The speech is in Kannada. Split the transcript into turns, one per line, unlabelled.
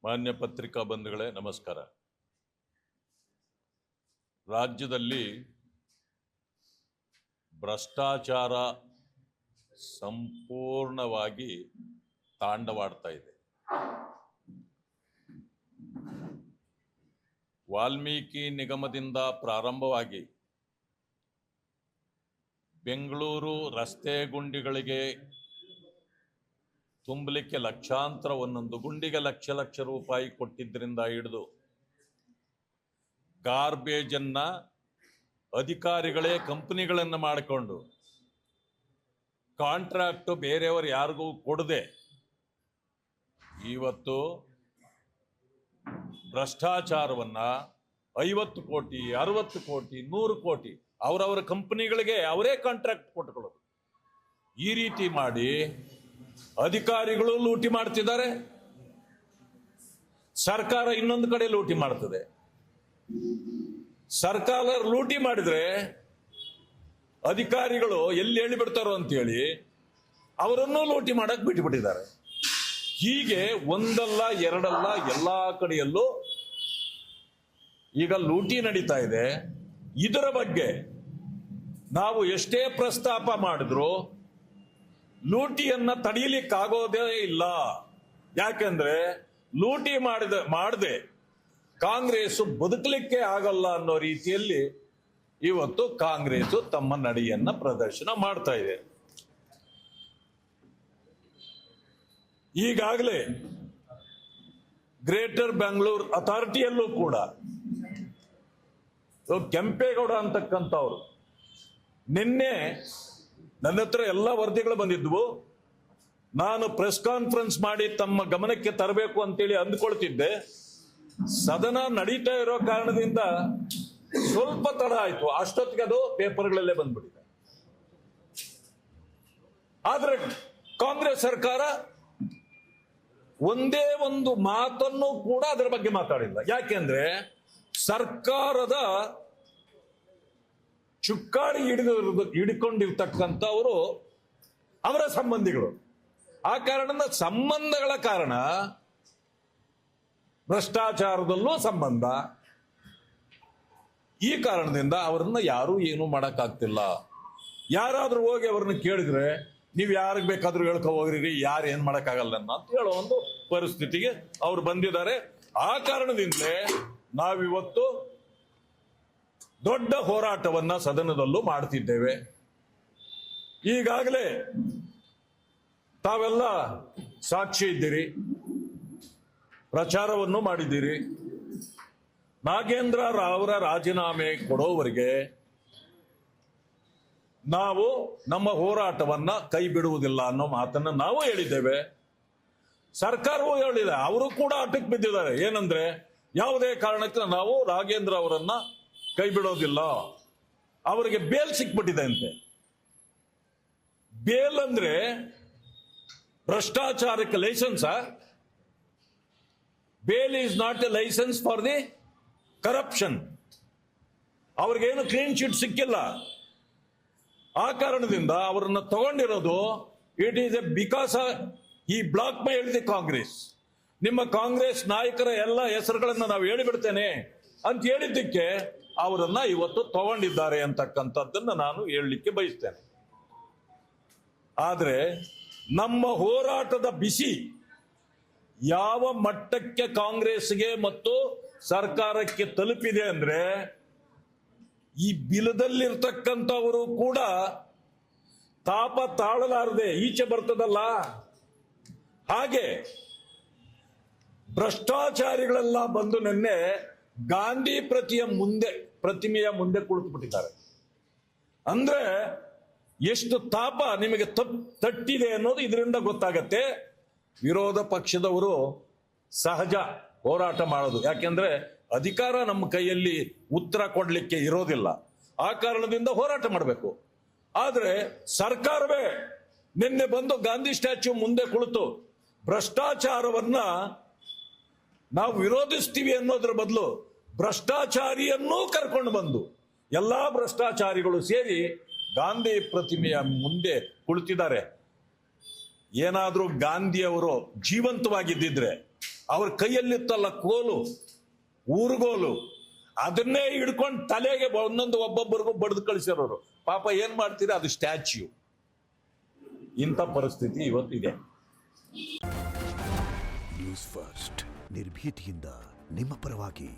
ಮಾನ್ಯ ಪತ್ರಿಕಾ ಬಂಧುಗಳೇ ನಮಸ್ಕಾರ. ರಾಜ್ಯದಲ್ಲಿ ಭ್ರಷ್ಟಾಚಾರ ಸಂಪೂರ್ಣವಾಗಿ ತಾಂಡವಾಡ್ತಾ ಇದೆ. ವಾಲ್ಮೀಕಿ ನಿಗಮದಿಂದ ಪ್ರಾರಂಭವಾಗಿ ಬೆಂಗಳೂರು ರಸ್ತೆ ಗುಂಡಿಗಳಿಗೆ ತುಂಬಲಿಕ್ಕೆ ಲಕ್ಷಾಂತರ, ಒಂದೊಂದು ಗುಂಡಿಗೆ ಲಕ್ಷ ಲಕ್ಷ ರೂಪಾಯಿ ಕೊಟ್ಟಿದ್ದರಿಂದ ಹಿಡಿದು ಗಾರ್ಬೇಜ್ ಅನ್ನ ಅಧಿಕಾರಿಗಳೇ ಕಂಪನಿಗಳನ್ನು ಮಾಡಿಕೊಂಡು ಕಾಂಟ್ರಾಕ್ಟ್ ಬೇರೆಯವರು ಯಾರಿಗೂ ಕೊಡದೆ ಇವತ್ತು ಭ್ರಷ್ಟಾಚಾರವನ್ನ 50 ಕೋಟಿ 60 ಕೋಟಿ 100 ಕೋಟಿ ಅವರವರ ಕಂಪನಿಗಳಿಗೆ ಅವರೇ ಕಾಂಟ್ರಾಕ್ಟ್ ಕೊಟ್ಟುಕೊಳ್ಳೋದು. ಈ ರೀತಿ ಮಾಡಿ ಅಧಿಕಾರಿಗಳು ಲೂಟಿ ಮಾಡ್ತಿದ್ದಾರೆ, ಸರ್ಕಾರ ಇನ್ನೊಂದು ಕಡೆ ಲೂಟಿ ಮಾಡ್ತದೆ. ಸರ್ಕಾರ ಲೂಟಿ ಮಾಡಿದ್ರೆ ಅಧಿಕಾರಿಗಳು ಎಲ್ಲಿ ಹೇಳಿಬಿಡ್ತಾರೋ ಅಂತೇಳಿ ಅವರನ್ನು ಲೂಟಿ ಮಾಡಕ್ ಬಿಟ್ಟುಬಿಟ್ಟಿದ್ದಾರೆ. ಹೀಗೆ ಒಂದಲ್ಲ ಎರಡಲ್ಲ ಎಲ್ಲಾ ಕಡೆಯಲ್ಲೂ ಈಗ ಲೂಟಿ ನಡೀತಾ ಇದೆ. ಇದರ ಬಗ್ಗೆ ನಾವು ಎಷ್ಟೇ ಪ್ರಸ್ತಾಪ ಮಾಡಿದ್ರು ಲೂಟಿಯನ್ನ ತಡೆಯಲಿಕ್ಕಾಗೋದೇ ಇಲ್ಲ. ಯಾಕೆಂದ್ರೆ ಲೂಟಿ ಮಾಡದೆ ಕಾಂಗ್ರೆಸ್ ಬದುಕಲಿಕ್ಕೆ ಆಗಲ್ಲ ಅನ್ನೋ ರೀತಿಯಲ್ಲಿ ಇವತ್ತು ಕಾಂಗ್ರೆಸ್ ತಮ್ಮ ನಡೆಯನ್ನ ಪ್ರದರ್ಶನ ಮಾಡ್ತಾ ಇದೆ. ಈಗಾಗಲೇ ಗ್ರೇಟರ್ ಬೆಂಗಳೂರು ಅಥಾರಿಟಿಯಲ್ಲೂ ಕೂಡ ಕೆಂಪೇಗೌಡ ಅಂತಕ್ಕಂಥವ್ರು ನಿನ್ನೆ ನನ್ನ ಹತ್ರ ಎಲ್ಲ ವರದಿಗಳು ಬಂದಿದ್ವು. ನಾನು ಪ್ರೆಸ್ ಕಾನ್ಫರೆನ್ಸ್ ಮಾಡಿ ತಮ್ಮ ಗಮನಕ್ಕೆ ತರಬೇಕು ಅಂತೇಳಿ ಅಂದ್ಕೊಳ್ತಿದ್ದೆ. ಸದನ ನಡೀತಾ ಇರೋ ಕಾರಣದಿಂದ ಸ್ವಲ್ಪ ತಡ ಆಯ್ತು. ಅಷ್ಟೊತ್ತಿಗೆ ಅದು ಪೇಪರ್ಗಳಲ್ಲೇ ಬಂದ್ಬಿಟ್ಟಿದೆ. ಆದ್ರೆ ಕಾಂಗ್ರೆಸ್ ಸರ್ಕಾರ ಒಂದೇ ಒಂದು ಮಾತನ್ನು ಕೂಡ ಅದರ ಬಗ್ಗೆ ಮಾತಾಡಿಲ್ಲ. ಯಾಕೆಂದ್ರೆ ಸರ್ಕಾರದ ಚುಕ್ಕಾಣಿ ಹಿಡ್ಕೊಂಡಿರ್ತಕ್ಕಂಥವರು ಅವರ ಸಂಬಂಧಿಗಳು. ಆ ಕಾರಣದಿಂದ ಸಂಬಂಧಗಳ ಕಾರಣ ಭ್ರಷ್ಟಾಚಾರದಲ್ಲೂ ಸಂಬಂಧ. ಈ ಕಾರಣದಿಂದ ಅವರನ್ನ ಯಾರು ಏನು ಮಾಡಕ್ಕಾಗ್ತಿಲ್ಲ. ಯಾರಾದ್ರೂ ಹೋಗಿ ಅವ್ರನ್ನ ಕೇಳಿದ್ರೆ ನೀವು ಯಾರಿಗೆ ಬೇಕಾದ್ರೂ ಹೇಳ್ಕೊ ಹೋಗ್ರಿ, ಯಾರು ಏನ್ ಮಾಡಕ್ಕಾಗಲ್ಲ ಅಂತ ಹೇಳೋ ಒಂದು ಪರಿಸ್ಥಿತಿಗೆ ಅವ್ರು ಬಂದಿದ್ದಾರೆ. ಆ ಕಾರಣದಿಂದಲೇ ನಾವಿವತ್ತು ದೊಡ್ಡ ಹೋರಾಟವನ್ನ ಸದನದಲ್ಲೂ ಮಾಡ್ತಿದ್ದೇವೆ. ಈಗಾಗಲೇ ತಾವೆಲ್ಲ ಸಾಕ್ಷಿ ಇದ್ದೀರಿ, ಪ್ರಚಾರವನ್ನು ಮಾಡಿದ್ದೀರಿ. ನಾಗೇಂದ್ರ ರಾವ್ರ ರಾಜೀನಾಮೆ ಕೊಡೋವರೆಗೆ ನಾವು ನಮ್ಮ ಹೋರಾಟವನ್ನ ಕೈ ಬಿಡುವುದಿಲ್ಲ ಅನ್ನೋ ಮಾತನ್ನ ನಾವು ಹೇಳಿದ್ದೇವೆ. ಸರ್ಕಾರವೂ ಹೇಳಿದೆ, ಅವರು ಕೂಡ ಅಟಕ್ ಬಿದ್ದಿದ್ದಾರೆ. ಏನಂದ್ರೆ ಯಾವುದೇ ಕಾರಣಕ್ಕೆ ನಾವು ನಾಗೇಂದ್ರ ಅವರನ್ನ ಕೈ ಬಿಡೋದಿಲ್ಲ. ಅವರಿಗೆ ಬೇಲ್ ಸಿಕ್ಬಿಟ್ಟಿದೆ ಅಂತೆ. ಬೇಲ್ ಅಂದ್ರೆ ಭ್ರಷ್ಟಾಚಾರಕ್ಕೆ licence. Bail is not a licence for the corruption. ಅವ್ರಿಗೇನು ಕ್ಲೀನ್ ಶೀಟ್ ಸಿಕ್ಕಿಲ್ಲ. ಆ ಕಾರಣದಿಂದ ಅವರನ್ನು ತಗೊಂಡಿರೋದು ಇಟ್ ಈಸ್ ಎ ಬಿಕಾಸ್ ಈ ಬ್ಲಾಕ್ ಮೇಲ್ ದಿ ಕಾಂಗ್ರೆಸ್. ನಿಮ್ಮ ಕಾಂಗ್ರೆಸ್ ನಾಯಕರ ಎಲ್ಲ ಹೆಸರುಗಳನ್ನ ನಾವು ಹೇಳಿಬಿಡ್ತೇನೆ ಅಂತ ಹೇಳಿದ್ದಕ್ಕೆ ಅವರನ್ನ ಇವತ್ತು ತಗೊಂಡಿದ್ದಾರೆ ಅಂತಕ್ಕಂಥದ್ದನ್ನ ನಾನು ಹೇಳಲಿಕ್ಕೆ ಬಯಸ್ತೇನೆ. ಆದ್ರೆ ನಮ್ಮ ಹೋರಾಟದ ಬಿಸಿ ಯಾವ ಮಟ್ಟಕ್ಕೆ ಕಾಂಗ್ರೆಸ್ಗೆ ಮತ್ತು ಸರ್ಕಾರಕ್ಕೆ ತಲುಪಿದೆ ಅಂದ್ರೆ ಈ ಬಿಲದಲ್ಲಿರ್ತಕ್ಕಂಥವರು ಕೂಡ ತಾಪ ತಾಳಲಾರದೆ ಈಚೆ ಬರ್ತದಲ್ಲ. ಹಾಗೆ ಭ್ರಷ್ಟಾಚಾರಿಗಳೆಲ್ಲ ಬಂದು ನಿನ್ನೆ ಗಾಂಧಿ ಪ್ರತಿಮೆಯ ಮುಂದೆ ಕುಳಿತುಬಿಟ್ಟಿದ್ದಾರೆ. ಅಂದ್ರೆ ಎಷ್ಟು ತಾಪ ನಿಮಗೆ ತಟ್ಟಿದೆ ಅನ್ನೋದು ಇದರಿಂದ ಗೊತ್ತಾಗತ್ತೆ. ವಿರೋಧ ಪಕ್ಷದವರು ಸಹಜ ಹೋರಾಟ ಮಾಡೋದು. ಯಾಕೆಂದ್ರೆ ಅಧಿಕಾರ ನಮ್ಮ ಕೈಯಲ್ಲಿ ಉತ್ತರ ಕೊಡ್ಲಿಕ್ಕೆ ಇರೋದಿಲ್ಲ. ಆ ಕಾರಣದಿಂದ ಹೋರಾಟ ಮಾಡಬೇಕು. ಆದ್ರೆ ಸರ್ಕಾರವೇ ನಿನ್ನೆ ಬಂದು ಗಾಂಧಿ ಸ್ಟ್ಯಾಚ್ಯೂ ಮುಂದೆ ಕುಳಿತು ಭ್ರಷ್ಟಾಚಾರವನ್ನ ನಾವು ವಿರೋಧಿಸ್ತೀವಿ ಅನ್ನೋದ್ರ ಬದಲು ಭ್ರಷ್ಟಾಚಾರಿಯನ್ನೂ ಕರ್ಕೊಂಡು ಬಂದು ಎಲ್ಲಾ ಭ್ರಷ್ಟಾಚಾರಿಗಳು ಸೇರಿ ಗಾಂಧಿ ಪ್ರತಿಮೆಯ ಮುಂದೆ ಕುಳಿತಿದ್ದಾರೆ. ಏನಾದ್ರೂ ಗಾಂಧಿಯವರು ಜೀವಂತವಾಗಿದ್ದಿದ್ರೆ ಅವ್ರ ಕೈಯಲ್ಲಿತ್ತಲ್ಲ ಕೋಲು, ಊರುಗೋಲು, ಅದನ್ನೇ ಹಿಡ್ಕೊಂಡು ತಲೆಗೆ ಒಂದೊಂದು ಒಬ್ಬೊಬ್ಬರಿಗೂ ಬಡ್ದು ಕಳಿಸಿರೋರು. ಪಾಪ ಏನ್ ಮಾಡ್ತೀರಾ, ಅದು ಸ್ಟ್ಯಾಚ್ಯೂ. ಇಂಥ ಪರಿಸ್ಥಿತಿ ಇವತ್ತಿದೆ.
ನ್ಯೂಸ್ ಫಸ್ಟ್, ನಿರ್ಭೀತಿಯಿಂದ ನಿಮ್ಮ ಪರವಾಗಿ.